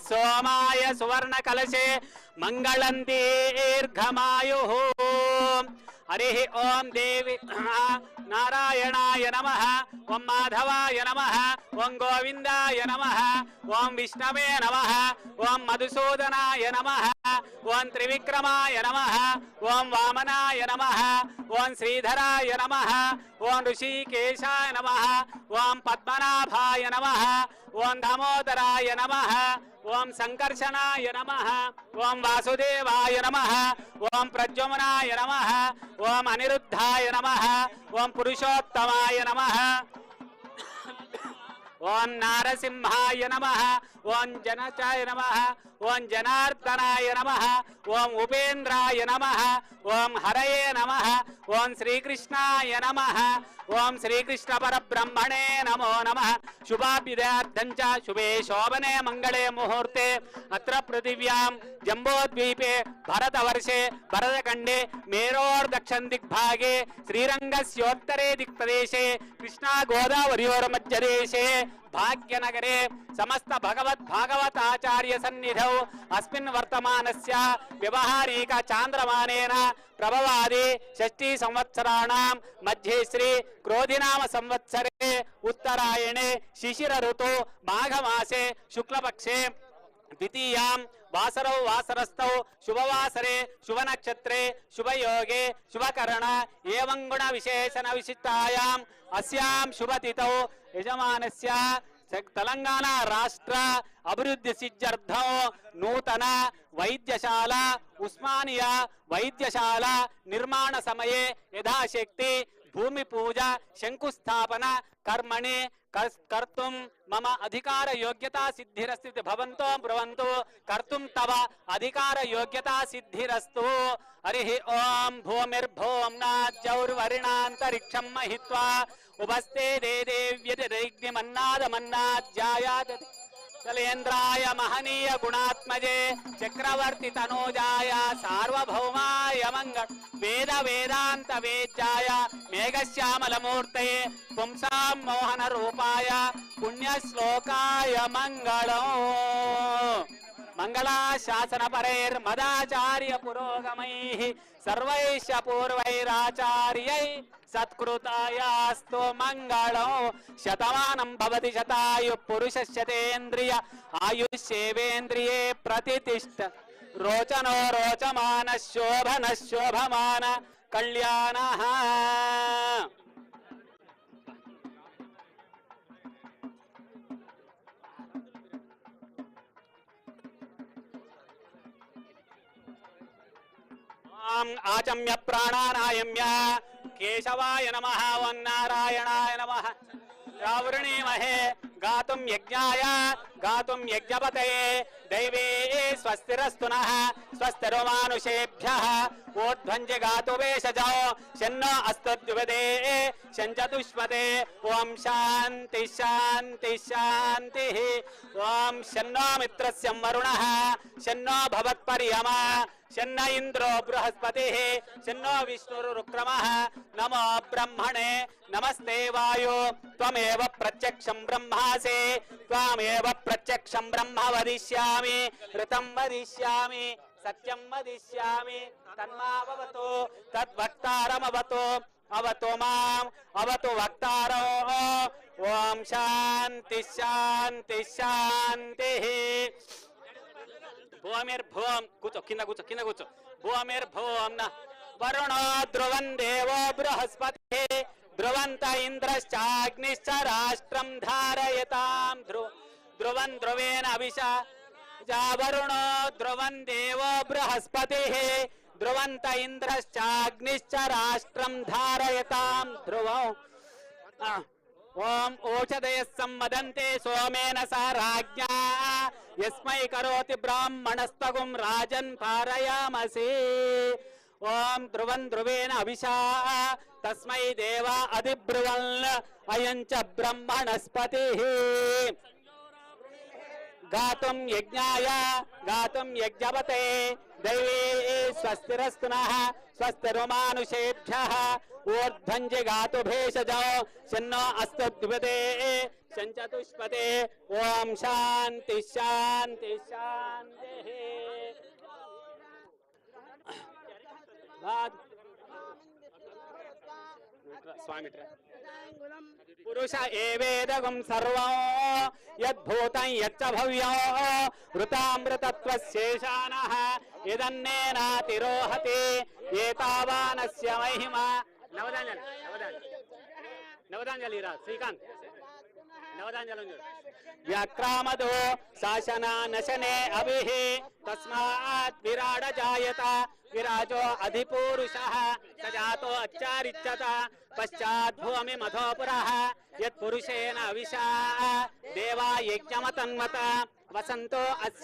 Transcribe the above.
सोमाय सुवर्ण कलशे मंगलं दीर्घमायुः हरिः ओम देवी नारायणाय नमः ओम माधवाय नमः ओम गोविंदाय नमः ओम विष्णवे नमः ओम मधुसूदनाय नमः ओम त्रिविक्रमाय नमः ओम वामनाय नमः ओम श्रीधराय नमः ओम ऋषिकेशाय नमः ओम पद्मनाभाय नमः ओम दामोदराय नमः ओम संकर्षणाय नमः ओम वासुदेवाय नमः ओम प्रद्युम्नाय नमः ओम अनिरुद्धाय नमः ओम पुरुषोत्तमाय नमः ओम नारसिंहाय नमः ओम जनचाय नमः ओम जनार्दनाय नमः ओम उपेन्द्राय नमः ओम हरये नमः ओम श्रीकृष्णाय नमः ओम श्रीकृष्ण परब्रह्मणे नमो नमः शुभाभ्युदयार्थं च शुभे शोभने मंगले मुहूर्ते अत्र पृथिव्यां जम्बोद्वीपे भरतवर्षे भरतखण्डे मेरोर्दक्षिण दिग्भागे श्रीरङ्गस्योत्तरे दिक्प्रदेशे कृष्णा गोदावर्योर्मध्यदेशे भाग्यनगरे समस्त भगवत आचार्य सन्निधौ अस्मिन् वर्तमानस्य व्यवहारिक चांद्रमानेन प्रभवादि षष्ठी संवत्सराणां मध्ये श्री क्रोधिनाम संवत्सरे उत्तरायणे शिशिर ऋतु माघमासे शुक्लपक्षे द्वितीयां वासरौ वासरस्थौ शुभवासरे शुभनक्षत्रे शुभयोगे शुभकरण एवं गुण विशेषण विशिष्टायाम् अस्यां शुभतिथौ यजमानस्य तेलंगाना राष्ट्र अभिवृद्धि सिद्ध्यर्थं नूतन वैद्यशाला उस्मानिया वैद्यशाला निर्माण समये यथाशक्ति भूमि पूजा शंकुस्थापना कर्मणि कर्तुं मम अधिकार योग्यता सिद्धिरस्तु भवन्तो ब्रुवन्तु कर्तुं तव अधिकार योग्यता सिद्धिरस्तु हरिः ओम भूमिर्भूम नाद्यौर्वरिणान्तरिक्षं महित्वा उपस्थे देदेव्यतिरग्निमन्नादमन्नाद्यायात् चलेन्द्राय महनीय गुणात्मजे चक्रवर्ती तनोजाय सार्वभौमाय मंगल वेद वेदांत वेद्याय मेघश्यामलमूर्तये पुंसां मोहन रूपाय पुण्यश्लोकाय मंगलम् मंगलाशासन परैर्मदाचार्य पुरोगमैः सर्वैश्च पूर्वैराचार्यै सत्कृतायास्तु मंगलम् शतमानं भवति शतायुः पुरुषस्यतेन्द्रिय आयुष्येवेन्द्रिये प्रतिष्ठ रोचनो रोचमान शोभन शोभमान कल्याणः आचम्य प्राणानायम्य केशवाय नमः ओं नारायणाय नमः रावृणीमहे गातुं यज्ञाय गातुं यज्ञपतये दैवे स्वस्तिरस्तु नः स्वस्तिर्मानुषेभ्यः ऊर्ध्वं जगातु वेशजो शन्नो अस्तुद्युपदे शञ्चतुष्पदे ओं शान्ति शान्ति शान्तिः ओं शन्नो मित्रस्य वरुणः शन्नो भवत्पर्यमा शन्न इंद्रो बृहस्पतिः शन्नो विष्णुरुक्रमः नमो ब्रह्मणे नमस्ते वायो त्वमेव प्रत्यक्षं ब्रह्मासि त्वमेव प्रत्यक्षं ब्रह्म वदिष्यामि ऋतं वदिष्यामि सत्यं वदिष्यामि तन्मावतु तद्वक्तारमवतु अवतु माम् अवतु वक्तारो ओम शांति शांति शांतिः भूमिर्भूम कुचो किंद कुचो भूमिर्भूम न वरुणो ध्रुवं देवो बृहस्पतिः ध्रुवन्त इंद्रश्चाग्निश्च राष्ट्रं धारयतां ध्रुवं ध्रुवेन अभिषा वरुणो ध्रुवं देवो बृहस्पतिः ध्रुवन्त इंद्रश्चाग्निश्च राष्ट्रं धारयतां ध्रुवम् ओम ओषधयः सम्मदन्ते सोमेन स राज्ञा यस्मै करोति ब्राह्मणस्तगुं राजन् पारयामसि ओम ध्रुवं ध्रुवेन अभिषा तस्मै देवा अधिब्रुवन् अयं च ब्रह्मणस्पतिः गातुं यज्ञाय गातुं यज्ञपते दैवे स्वस्तिरस्तु नः स्वस्तिर्मानुषेभ्यः ऊर्ध्वञ्जि गातु भेषजो शन्नो अस्तु द्विपदे शञ्चतुष्पदे ओम शांति शांति शांतिः स्वामी पुरुष एवेदगं सर्वं यद्भूतं यच्च भव्यं ऋतामृतत्वशेषाणः इदन्नेनातिरोहति एतावानस्य महिमा नवदाञ्जलि श्रीकांत नवदाञ्जलि व्याक्रामदो शासना नशने अभिः तस्मात् विराड जायत विराजो अधिपुरुषः सजातो अच्छारिच्यत पश्चात् भूमि मधोपुरः यत्पुरुषेण अविशा देवा यज्ञमतन्वत वसन्तो